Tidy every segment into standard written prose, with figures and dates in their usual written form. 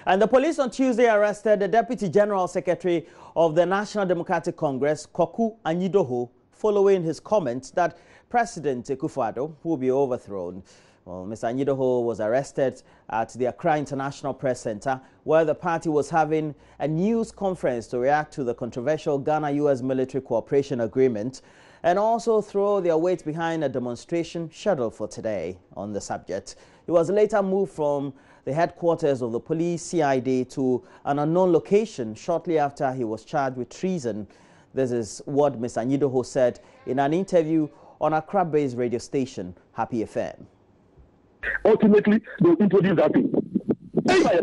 And the police on Tuesday arrested the Deputy General Secretary of the National Democratic Congress, Coup Anyidoho, following his comments that President Coup will be overthrown. Well, Mr. Anyidoho was arrested at the Accra International Press Center, where the party was having a news conference to react to the controversial Ghana-US military cooperation agreement and also throw their weight behind a demonstration scheduled for today on the subject. He was later moved from the headquarters of the police CID to an unknown location shortly after he was charged with treason. This is what Mr. Anyidoho said in an interview on Accra-based radio station Happy FM. Ultimately, they introduce that thing.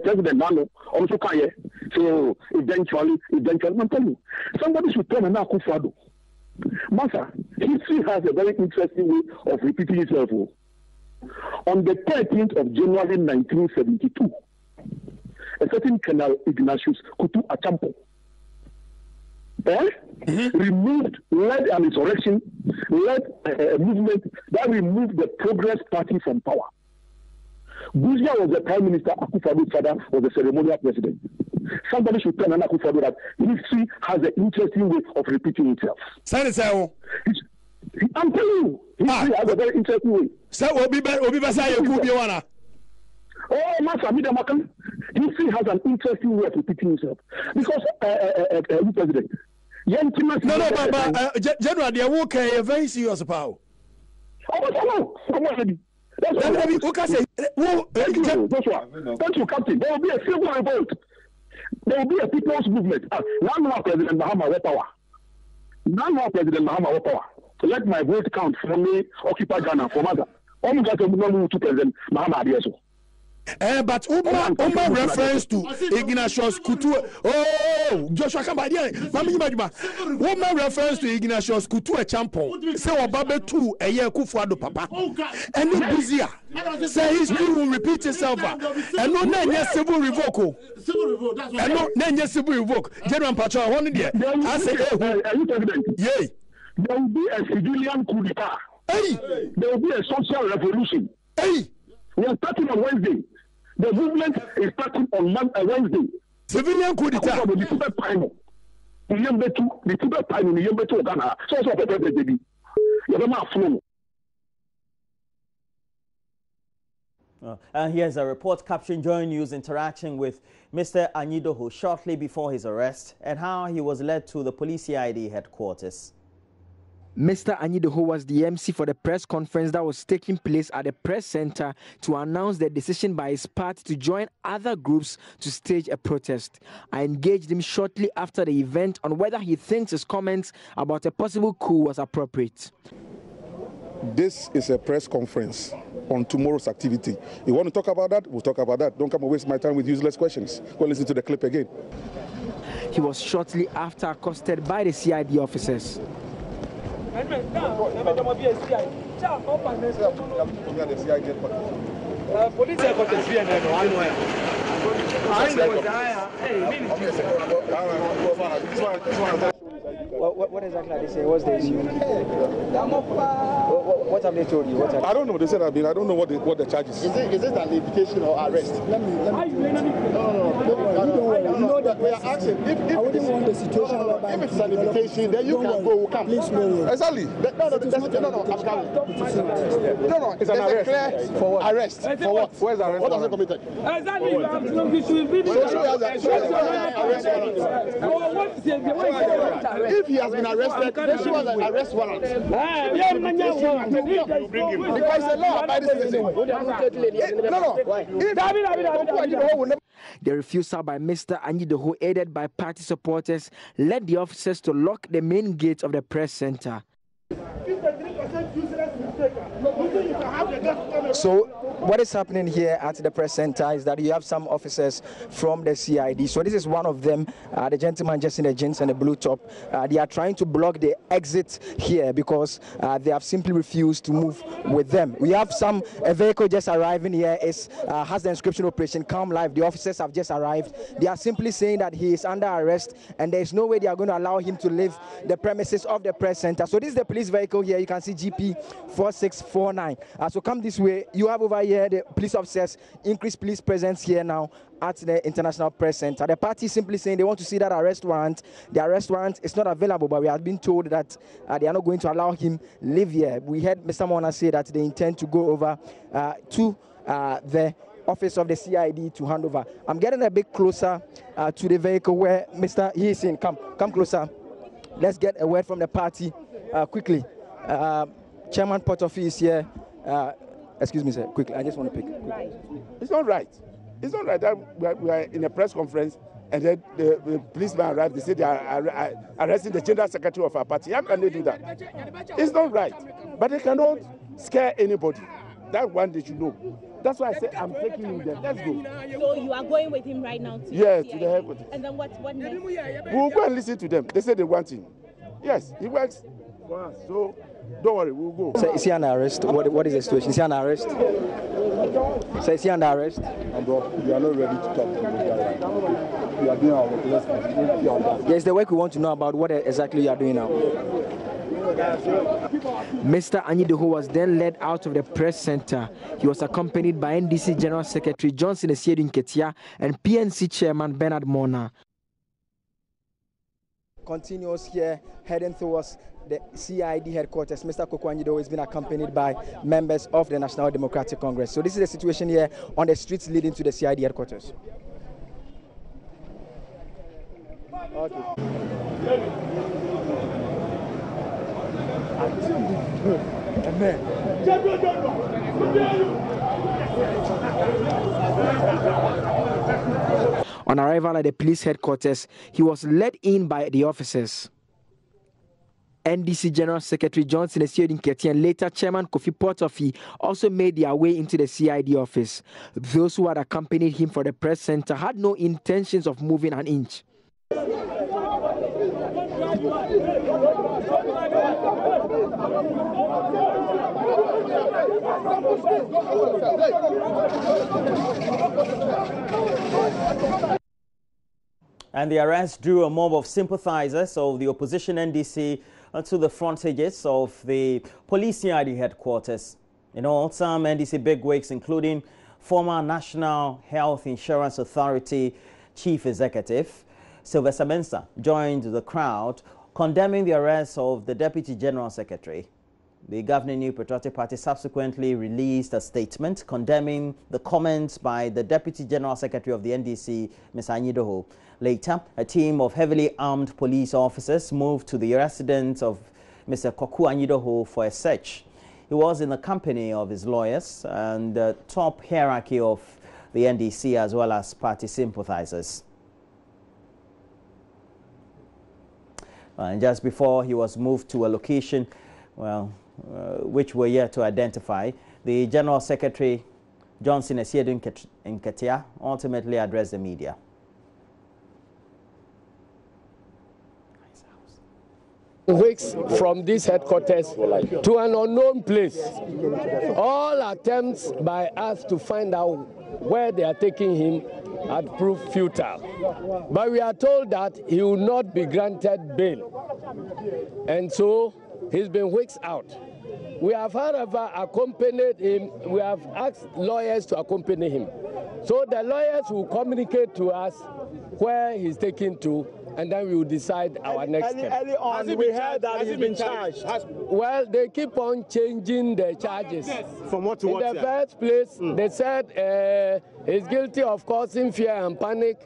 President Nano also can. So eventually, I'm telling you, somebody should tell me Akufo-Addo. Master, history has a very interesting way of repeating itself. On the 13th of January 1972, a certain Colonel Ignatius Kutu Achampo led an insurrection, led a movement that removed the Progress Party from power. Buzia was the Prime Minister, Akufo-Addo's father was the ceremonial president. Somebody should tell Akufo-Addo that history has an interesting way of repeating itself. I'm telling you, history has a very interesting way. Oh, Master, history has an interesting way of repeating itself. Because, President, no, but General, they are working very serious about. Oh, come on, Thank you, Captain. There will be a civil revolt. There will be a people's movement. Now President Mahama will power. Now President Mahama will power. Let my vote count for me, occupy Ghana, for mother. I'm going to move to President Mahama. But Uma reference to Ignatius Kutu. Oh, Joshua Kambadia. Uma reference to Ignatius Kutu Achampo. Say Obabe 2 a year Akufo-Addo papa. And it's busier. Say history will repeat itself. And no name civil revoke. And no name civil revoke. General Pacho, one day. I say, are you president? Yay. There will be a civilian coup d'etat. Hey. There will be a social revolution. Hey. We are starting on Wednesday. The movement is starting on Wednesday. Civilian coup d'etat. And here's a report capturing JoyNews interaction with Mr. Anyidoho shortly before his arrest and how he was led to the police CID headquarters. Mr. Anyidoho was the MC for the press conference that was taking place at the press center to announce the decision by his party to join other groups to stage a protest. I engaged him shortly after the event on whether he thinks his comments about a possible coup was appropriate. This is a press conference on tomorrow's activity. You want to talk about that? We'll talk about that. Don't come and waste my time with useless questions. Go listen to the clip again. He was shortly after accosted by the CID officers. What exactly are they saying? What's the issue? What have they told you? I don't know. They said I don't know what the charge is. Is it an invitation or arrest? No. You know that we are asking. If it's an invitation, then you can go. Please, no. Exactly. No. I'm coming. No. It's an arrest. For what? Arrest. For what? Where's the arrest? What has it committed? Exactly. If he has been arrested, then she was an arrest warrant. Because the law abiding citizen. The refusal by Mr. Anyidoho, aided by party supporters, led the officers to lock the main gates of the press center. So what is happening here at the press center is that you have some officers from the CID. So this is one of them, the gentleman just in the jeans and the blue top. They are trying to block the exit here because they have simply refused to move with them. We have a vehicle just arriving here. It has the inscription Operation Calm Life. The officers have just arrived. They are simply saying that he is under arrest and there is no way they are going to allow him to leave the premises of the press center. So this is the police vehicle here. You can see GP 4649. So come this way. You have over here here, the police officers increased police presence here now at the International Press Center. The party is simply saying they want to see that arrest warrant. The arrest warrant is not available, but we have been told that they are not going to allow him live here. We heard Mr. Mona say that they intend to go over to the office of the CID to hand over. I'm getting a bit closer to the vehicle where he is in. Come closer. Let's get a word from the party quickly. Chairman Potofi is here. Excuse me, sir. Quickly, I just want to pick. Right. It's not right. It's not right that we are in a press conference and then the policeman arrived. They say they are arresting the General Secretary of our party. How can they do that? It's not right. But they cannot scare anybody. That one they should know. That's why I say I'm taking him there. Let's go. So you are going with him right now to to the headquarters. And then what next? We'll go and listen to them. They say they want him. Yes, he works for us. So don't worry, we'll go. So is he under arrest? What is the situation? Is he under arrest? So is he under arrest? We are not ready to talk to this guy. We are doing our work. Yes, the work we want to know about what exactly you are doing now. Mr. Anyidoho was then led out of the press center. He was accompanied by NDC General Secretary Johnson Nketia and PNC Chairman Bernard Mona. Continues here, heading towards the CID headquarters. Mr. Anyidoho has been accompanied by members of the National Democratic Congress. So this is the situation here on the streets leading to the CID headquarters. Okay. On arrival at the police headquarters, he was led in by the officers. NDC General Secretary Johnson Nketia and later Chairman Kofi Potofi also made their way into the CID office. Those who had accompanied him for the press center had no intentions of moving an inch. And the arrest drew a mob of sympathizers of the opposition NDC to the frontages of the police CID headquarters. In all, some NDC bigwigs, including former National Health Insurance Authority Chief Executive Sylvester Mensah, joined the crowd condemning the arrest of the Deputy General Secretary. The governing New Patriotic Party subsequently released a statement condemning the comments by the Deputy General Secretary of the NDC, Ms. Anyidoho. Later, a team of heavily armed police officers moved to the residence of Mr. Coup Anyidoho for a search. He was in the company of his lawyers and the top hierarchy of the NDC as well as party sympathizers. And just before he was moved to a location, which we're yet to identify, the General Secretary, Johnson Nketia, ultimately addressed the media. Weeks from this headquarters to an unknown place. All attempts by us to find out where they are taking him had proved futile. But we are told that he will not be granted bail. And so he's been whisked out. We have, however, accompanied him. We have asked lawyers to accompany him. So the lawyers will communicate to us where he's taken to, and then we will decide our next step. Early on, we heard that he's been charged. Well, they keep on changing the charges. From what to what? In the first place, they said he's guilty of causing fear and panic.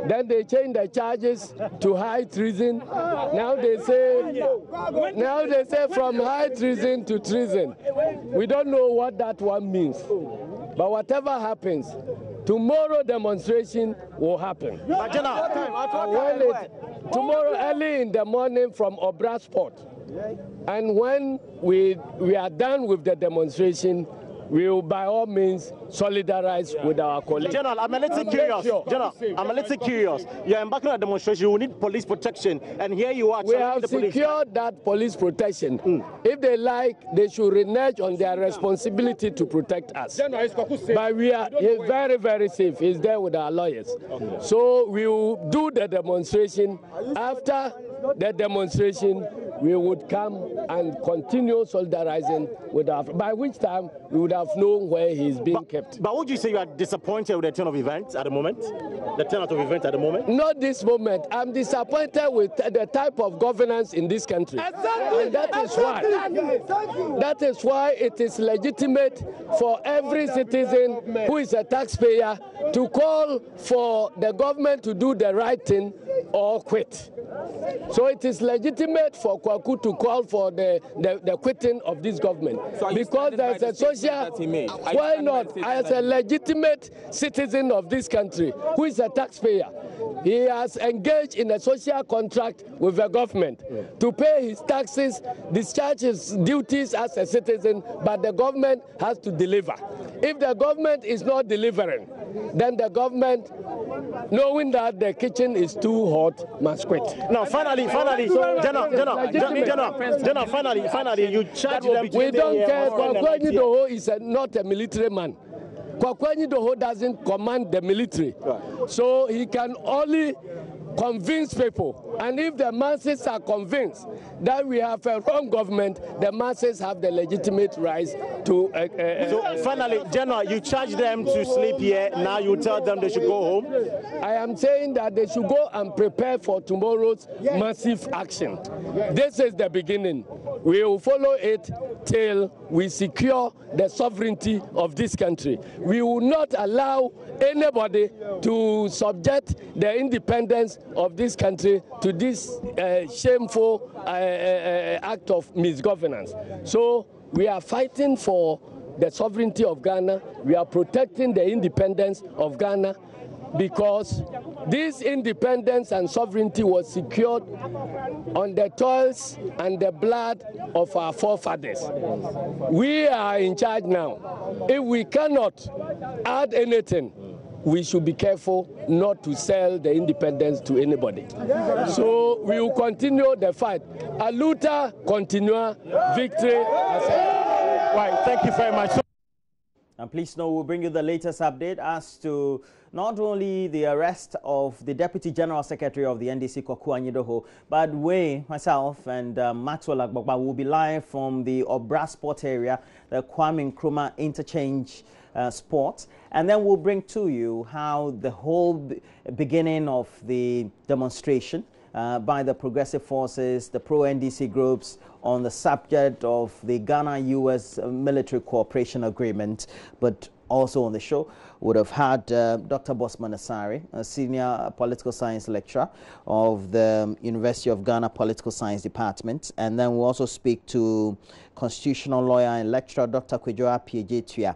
Then they changed the charges to high treason. Now they say from high treason to treason. We don't know what that one means. But whatever happens, tomorrow demonstration will happen. Tomorrow early in the morning from Obra Sport. And when we are done with the demonstration, we will by all means solidarize with our colleagues. General, I'm a little curious. General, I'm a little curious. You're embarking on a demonstration, you will need police protection, and here you are. We have secured that police protection. If they like, they should renege on their responsibility to protect us. But we are very, very safe. He's there with our lawyers. Okay. So we will do the demonstration. After the demonstration, we would come and continue solidarizing with our, by which time we would have known where he's being kept. But would you say you are disappointed with the turn of events at the moment? The turnout of events at the moment? Not this moment. I'm disappointed with the type of governance in this country. Exactly. And that is why. That is why it is legitimate for every citizen who is a taxpayer to call for the government to do the right thing or quit. So it is legitimate for Kwaku to call for the quitting of this government. So because there is a social, why not? As a legitimate citizen of this country who is a taxpayer, he has engaged in a social contract with the government to pay his taxes, discharge his duties as a citizen, but the government has to deliver. If the government is not delivering, then the government, knowing that the kitchen is too hot, must quit. Now, finally, finally, you charge them. We don't care. Anyidoho is not a military man. Anyidoho doesn't command the military, so he can only convince people. And if the masses are convinced that we have a wrong government, the masses have the legitimate rights to... So finally, General, you charge them to sleep here. Now you tell them they should go home? I am saying that they should go and prepare for tomorrow's massive action. This is the beginning. We will follow it till we secure the sovereignty of this country. We will not allow anybody to subject the independence of this country to this shameful act of misgovernance. So we are fighting for the sovereignty of Ghana. We are protecting the independence of Ghana because this independence and sovereignty was secured on the toils and the blood of our forefathers. We are in charge now. If we cannot add anything, we should be careful not to sell the independence to anybody. So we will continue the fight. A luta continua, victory. Right, thank you very much. And please know we'll bring you the latest update as to not only the arrest of the Deputy General Secretary of the NDC, Coup Anyidoho, but myself and Maxwell Agbogba will be live from the Obra Sport area, the Kwame Nkrumah Interchange Sport. And then we'll bring to you how the whole beginning of the demonstration by the progressive forces, the pro-NDC groups on the subject of the Ghana-US military cooperation agreement. But also on the show would have had Dr. Bosman Asari, a senior political science lecturer of the University of Ghana Political Science Department. And then we'll also speak to constitutional lawyer and lecturer Dr. Kwejoa Piejetua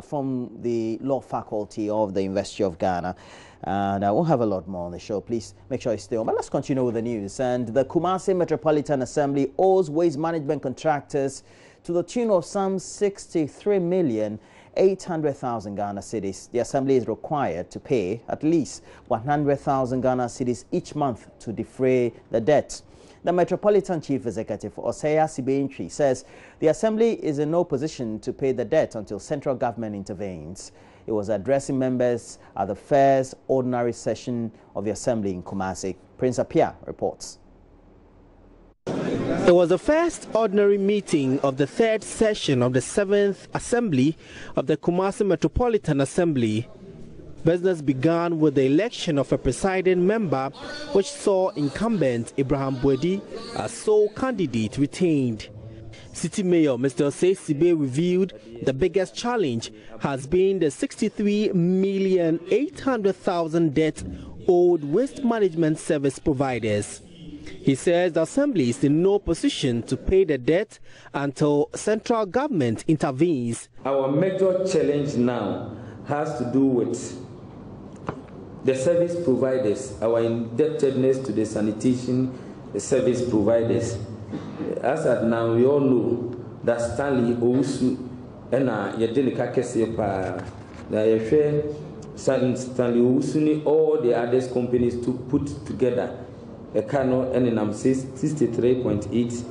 from the law faculty of the University of Ghana. And we'll have a lot more on the show. Please make sure you stay on. But let's continue with the news. And the Kumasi Metropolitan Assembly owes waste management contractors to the tune of some 63,800,000 Ghana cedis. The Assembly is required to pay at least 100,000 Ghana cedis each month to defray the debt. The Metropolitan Chief Executive, Osaya Sibeintri, says the Assembly is in no position to pay the debt until central government intervenes. He was addressing members at the first ordinary session of the Assembly in Kumasi. Prince Apia reports. It was the first ordinary meeting of the third session of the 7th Assembly of the Kumasi Metropolitan Assembly. Business began with the election of a presiding member, which saw incumbent Abraham Bwedi as sole candidate retained. City Mayor Mr. Osei Sibe revealed the biggest challenge has been the 63,800,000 debt owed waste management service providers. He says the Assembly is in no position to pay the debt until central government intervenes. Our major challenge now has to do with the service providers, our indebtedness to the sanitation service providers. As at now, we all know that Stanley Owusu and Yadenika Kesepa, Stanley Owusu, all the other companies to put together a cano and 63.8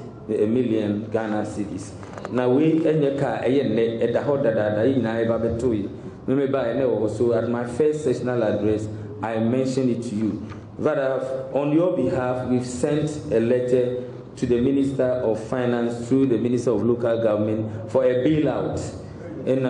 million Ghana cedis. Now we enyeka eyene edahoda da ina eba betoi. So at my first sessional address, I mentioned it to you. That on your behalf, we've sent a letter to the Minister of Finance through the Minister of Local Government for a bailout. And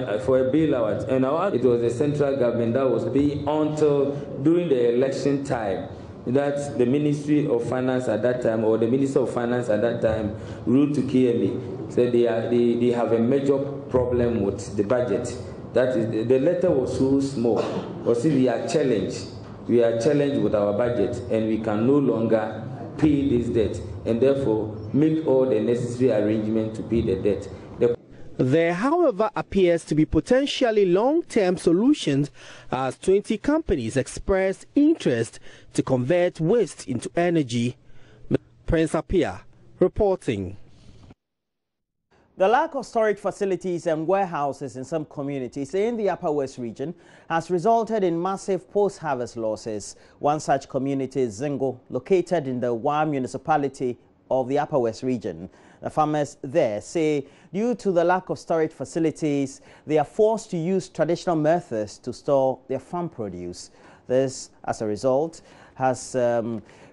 it was the central government that was paying until during the election time. That the Ministry of Finance at that time, or the Minister of Finance at that time, wrote to KMA, said they have a major problem with the budget. That is, the letter was so small. But see, we are challenged. We are challenged with our budget, and we can no longer pay this debt, and therefore make all the necessary arrangements to pay the debt. There, however, appears to be potentially long-term solutions as 20 companies expressed interest to convert waste into energy. Prince Apia reporting. The lack of storage facilities and warehouses in some communities in the Upper West region has resulted in massive post-harvest losses. One such community is Zingo, located in the Wam municipality of the Upper West region. The farmers there say due to the lack of storage facilities, they are forced to use traditional methods to store their farm produce. This, as a result, has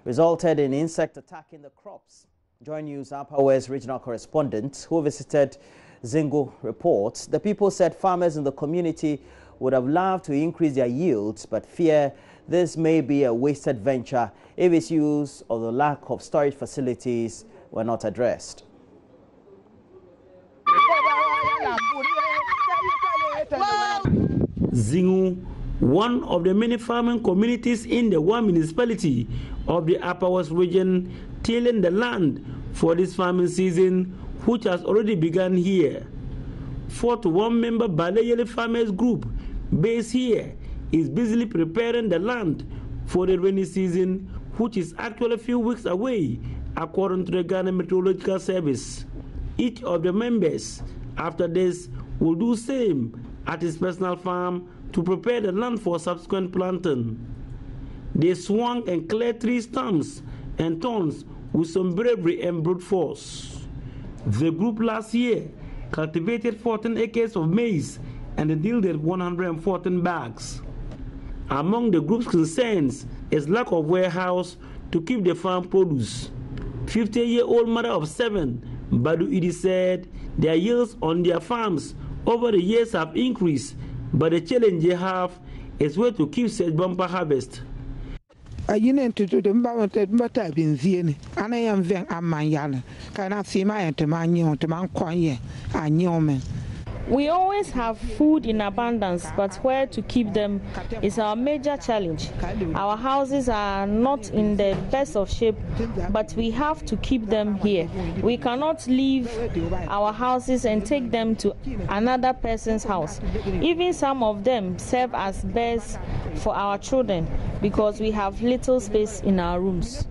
resulted in insect attacking the crops. JoyNews Upper West regional correspondent who visited Zingo reports the people said farmers in the community would have loved to increase their yields, but fear this may be a wasted venture if its use or the lack of storage facilities were not addressed. Zingo, one of the many farming communities in the one municipality of the Upper West region, tilling the land for this farming season, which has already begun here. 41-member Baleyele Farmers Group, based here, is busily preparing the land for the rainy season, which is actually a few weeks away, according to the Ghana Meteorological Service. Each of the members, after this, will do the same at his personal farm to prepare the land for subsequent planting. They swung and cleared 3 stumps and thorns with some bravery and brute force. The group last year cultivated 14 acres of maize and yielded 114 bags. Among the group's concerns is lack of warehouse to keep the farm produce. 50-year-old mother of 7, Badu Idi, said their yields on their farms over the years have increased, but the challenge they have is where to keep such bumper harvest. We always have food in abundance, but where to keep them is our major challenge. Our houses are not in the best of shape, but we have to keep them here. We cannot leave our houses and take them to another person's house. Even some of them serve as beds for our children because we have little space in our rooms.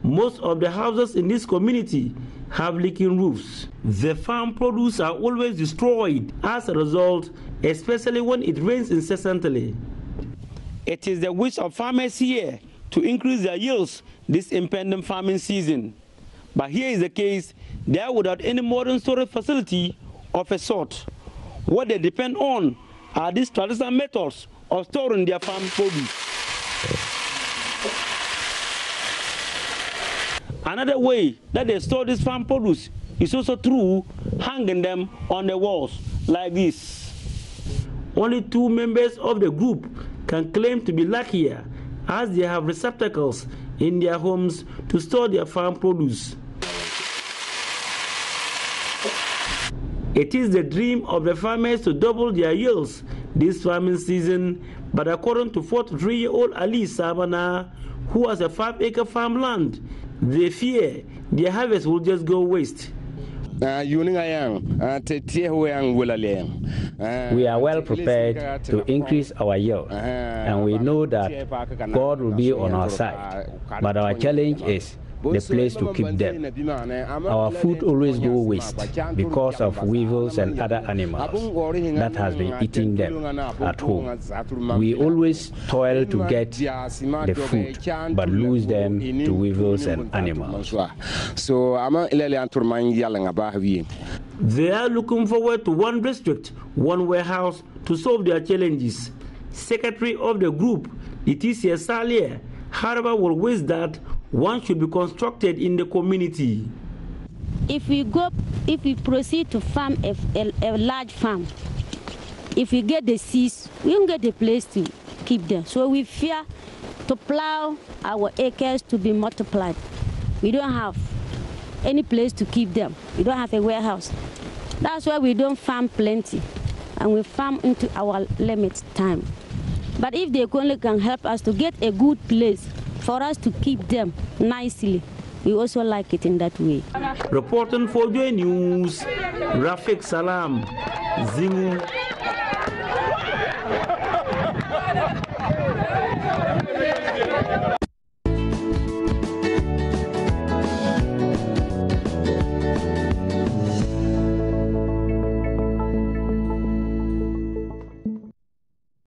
Most of the houses in this community have leaking roofs. The farm produce are always destroyed as a result, especially when it rains incessantly. It is the wish of farmers here to increase their yields this impending farming season. But here is the case, they are without any modern storage facility of a sort. What they depend on are these traditional methods of storing their farm produce. Another way that they store this farm produce is also through hanging them on the walls like this. Only 2 members of the group can claim to be luckier, as they have receptacles in their homes to store their farm produce. It is the dream of the farmers to double their yields this farming season, but according to 43-year-old Ali Sabana, who has a 5-acre farmland, they fear their harvest will just go waste. We are well prepared to increase our yield, and we know that God will be on our side. But our challenge is the place to keep them. Our food always go waste because of weevils and other animals that has been eating them at home. We always toil to get the food, but lose them to weevils and animals. They are looking forward to one district, one warehouse to solve their challenges. Secretary of the group, Leticia Salier, however, will wish that one should be constructed in the community. If we proceed to farm a large farm, if we get the seeds, we don't get a place to keep them. So we fear to plow our acres to be multiplied. We don't have any place to keep them. We don't have a warehouse. That's why we don't farm plenty, and we farm into our limit time. But if they only can help us to get a good place for us to keep them nicely, we also like it in that way. Reporting for JoyNews, Rafik Salam, Zingu.